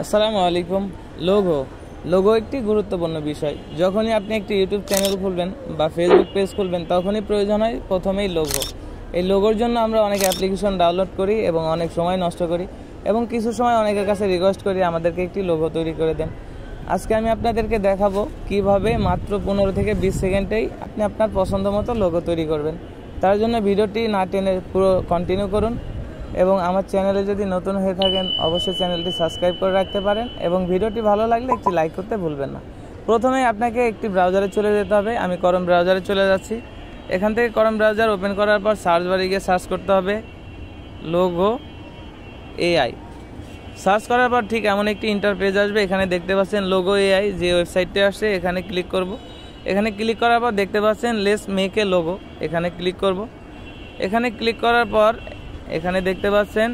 আসসালামু আলাইকুম। লোগো একটি গুরুত্বপূর্ণ বিষয়। যখনই আপনি একটি ইউটিউব চ্যানেল খুলবেন বা ফেসবুক পেজ খুলবেন, তখনই প্রয়োজন হয় প্রথমেই লোগো। এই লোগোর জন্য আমরা অনেক অ্যাপ্লিকেশন ডাউনলোড করি এবং অনেক সময় নষ্ট করি, এবং কিছু সময় অনেকের কাছে রিকোয়েস্ট করি আমাদেরকে একটি লোগো তৈরি করে দেন। আজকে আমি আপনাদেরকে দেখাবো কিভাবে মাত্র 15 থেকে 20 সেকেন্ডেই আপনি আপনার পছন্দ মতো লোগো তৈরি করবেন। তার জন্য ভিডিওটি না টেনে পুরো কন্টিনিউ করুন, এবং আমার চ্যানেলে যদি নতুন হয়ে থাকেন অবশ্যই চ্যানেলটি সাবস্ক্রাইব করে রাখতে পারেন, এবং ভিডিওটি ভালো লাগলে একটি লাইক করতে ভুলবেন না। প্রথমে আপনাকে একটি ব্রাউজারে চলে যেতে হবে। আমি করম ব্রাউজারে চলে যাচ্ছি। এখান থেকে করম ব্রাউজার ওপেন করার পর সার্চ বারে গিয়ে সার্চ করতে হবে লোগো এআই। সার্চ করার পর ঠিক এমন একটি ইন্টারপেজ আসবে। এখানে দেখতে পাচ্ছেন লোগো এআই যে ওয়েবসাইটটি আসছে, এখানে ক্লিক করব। এখানে ক্লিক করার পর দেখতে পাচ্ছেন লেটস মেক এ লোগো, এখানে ক্লিক করব। এখানে ক্লিক করার পর এখানে দেখতে পাচ্ছেন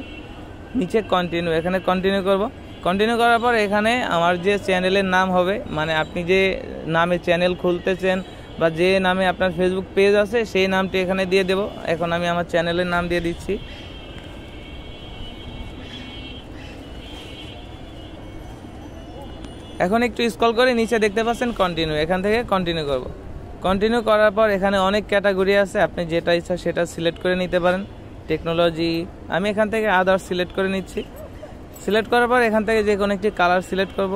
নিচে কন্টিনিউ, এখানে কন্টিনিউ করব। কন্টিনিউ করার পর এখানে আমার যে চ্যানেলের নাম হবে, মানে আপনি যে নামে চ্যানেল খুলতেছেন বা যে নামে আপনার ফেসবুক পেজ আছে সেই নামটি এখানে দিয়ে দেব। এখন আমি আমার চ্যানেলের নাম দিয়ে দিচ্ছি। এখন একটু স্ক্রল করে নিচে দেখতে পাচ্ছেন কন্টিনিউ, এখান থেকে কন্টিনিউ করব। কন্টিনিউ করার পর এখানে অনেক ক্যাটাগরি আছে, আপনি যেটা ইচ্ছা সেটা সিলেক্ট করে নিতে পারেন। টেকনোলজি, আমি এখান থেকে আদার্স সিলেক্ট করে নিচ্ছি। সিলেক্ট করার পর এখান থেকে যে কোনো একটি কালার সিলেক্ট করব।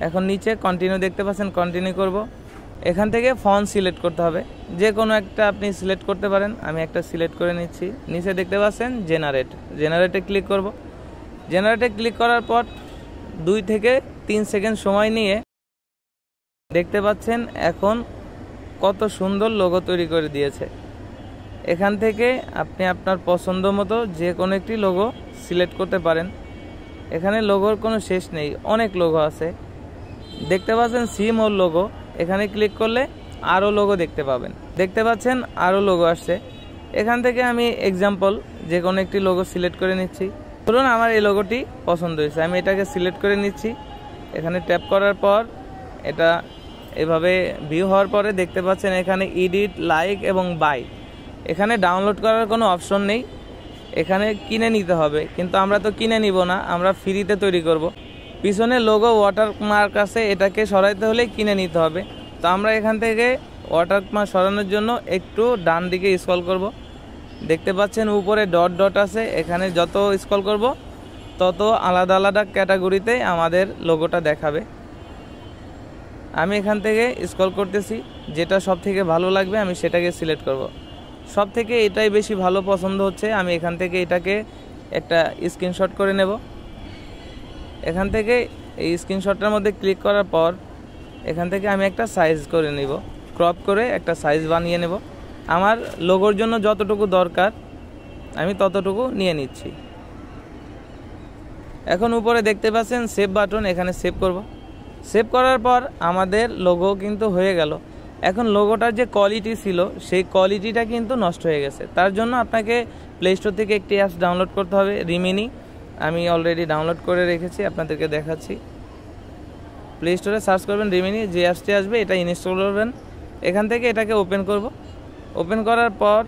এখন নিচে কন্টিনিউ দেখতে পাচ্ছেন, কন্টিনিউ করব। এখান থেকে ফন্ট সিলেক্ট করতে হবে, যে কোনো একটা আপনি সিলেক্ট করতে পারেন। আমি একটা সিলেক্ট করে নিচ্ছি। নিচে দেখতে পাচ্ছেন জেনারেটে ক্লিক করব। জেনারেটে ক্লিক করার পর 2 থেকে 3 সেকেন্ড সময় নিয়ে দেখতে পাচ্ছেন এখন কত সুন্দর লোগো তৈরি করে দিয়েছে। এখান থেকে আপনি আপনার পছন্দ মতো যে কোনো একটি লোগো সিলেক্ট করতে পারেন। এখানে লোগোর কোনো শেষ নেই, অনেক লোগো আছে। দেখতে পাচ্ছেন সি মোর লোগো, এখানে ক্লিক করলে আরও লোগো দেখতে পাবেন। দেখতে পাচ্ছেন আরও লোগো আসছে। এখান থেকে আমি এক্সাম্পল যে কোনো একটি লোগো সিলেক্ট করে নিচ্ছি। ধরুন আমার এই লোগোটি পছন্দ হয়েছে, আমি এটাকে সিলেক্ট করে নিচ্ছি। এখানে ট্যাপ করার পর এটা এভাবে ভিউ হওয়ার পরে দেখতে পাচ্ছেন এখানে এডিট, লাইক এবং বাই। এখানে ডাউনলোড করার কোনো অপশন নেই, এখানে কিনে নিতে হবে, কিন্তু আমরা তো কিনে নিব না, আমরা ফ্রিতে তৈরি করব। পিছনে লোগো ওয়াটারমার্ক আছে, এটাকে সরাইতে হলে কিনে নিতে হবে। তো আমরা এখান থেকে ওয়াটারমার্ক সরানোর জন্য একটু ডান দিকে স্ক্রল করব। দেখতে পাচ্ছেন উপরে ডট ডট আছে, এখানে যত স্ক্রল করব তত আলাদা আলাদা ক্যাটাগরিতে আমাদের লোগোটা দেখাবে। আমি এখান থেকে স্ক্রল করতেছি, যেটা সব থেকে ভালো লাগবে আমি সেটাকে সিলেক্ট করব। সব থেকে এটাই বেশি ভালো পছন্দ হচ্ছে, আমি এখান থেকে এটাকে একটা স্ক্রিনশট করে নেব। এখান থেকে এই স্ক্রিনশটটার মধ্যে ক্লিক করার পর এখান থেকে আমি একটা সাইজ করে নিব, ক্রপ করে একটা সাইজ বানিয়ে নেব। আমার লোগোর জন্য যতটুকু দরকার আমি ততটুকু নিয়ে নিচ্ছি। এখন উপরে দেখতে পাচ্ছেন সেভ বাটন, এখানে সেভ করব। সেভ করার পর আমাদের লোগো কিন্তু হয়ে গেল। এখন লোগোটার যে কোয়ালিটি ছিল সেই কোয়ালিটিটা কিন্তু নষ্ট হয়ে গেছে। তার জন্য আপনাকে প্লে স্টোর থেকে একটি অ্যাপস ডাউনলোড করতে হবে, রিমিনি। আমি অলরেডি ডাউনলোড করে রেখেছি, আপনাদেরকে দেখাচ্ছি। প্লে স্টোরে সার্চ করবেন রিমিনি, যে অ্যাপসটি আসবে এটা ইনস্টল করবেন। এখান থেকে এটাকে ওপেন করব। ওপেন করার পর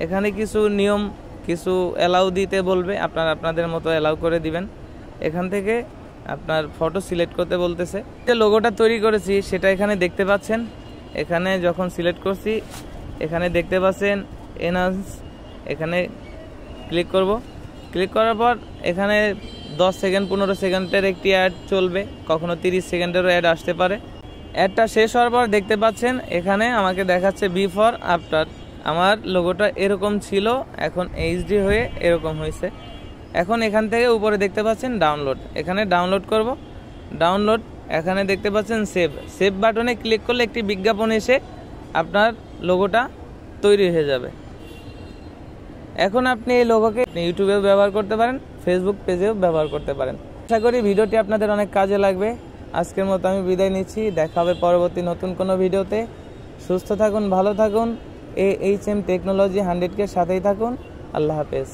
এখানে কিছু নিয়ম, কিছু অ্যালাউ দিতে বলবে, আপনারা আপনাদের মতো অ্যালাউ করে দিবেন। এখান থেকে আপনার ফটো সিলেক্ট করতে বলতেছে। যে লোগোটা তৈরি করেছি সেটা এখানে দেখতে পাচ্ছেন। এখানে যখন সিলেক্ট করছি এখানে দেখতে পাচ্ছেন এনহান্স, এখানে ক্লিক করব। ক্লিক করার পর এখানে 10 সেকেন্ড 15 সেকেন্ডের একটি অ্যাড চলবে, কখনো 30 সেকেন্ডেরও অ্যাড আসতে পারে। অ্যাডটা শেষ হওয়ার পর দেখতে পাচ্ছেন এখানে আমাকে দেখাচ্ছে বিফোর আফটার। আমার লোগোটা এরকম ছিল, এখন এইচডি হয়ে এরকম হয়েছে। এখন এখান থেকে উপরে দেখতে পাচ্ছেন ডাউনলোড, এখানে ডাউনলোড করব। ডাউনলোড, এখানে দেখতে পাচ্ছেন সেভ বাটনে ক্লিক করলে একটি বিজ্ঞাপন এসে আপনার লোগোটা তৈরি হয়ে যাবে। এখন আপনি এই লোগোকে ইউটিউবেও ব্যবহার করতে পারেন, ফেসবুক পেজেও ব্যবহার করতে পারেন। আশা করি ভিডিওটি আপনাদের অনেক কাজে লাগবে। আজকের মতো আমি বিদায় নিচ্ছি, দেখা হবে পরবর্তী নতুন কোনো ভিডিওতে। সুস্থ থাকুন, ভালো থাকুন। AHM টেকনোলজি 100 সাথেই থাকুন। আল্লাহ হাফেজ।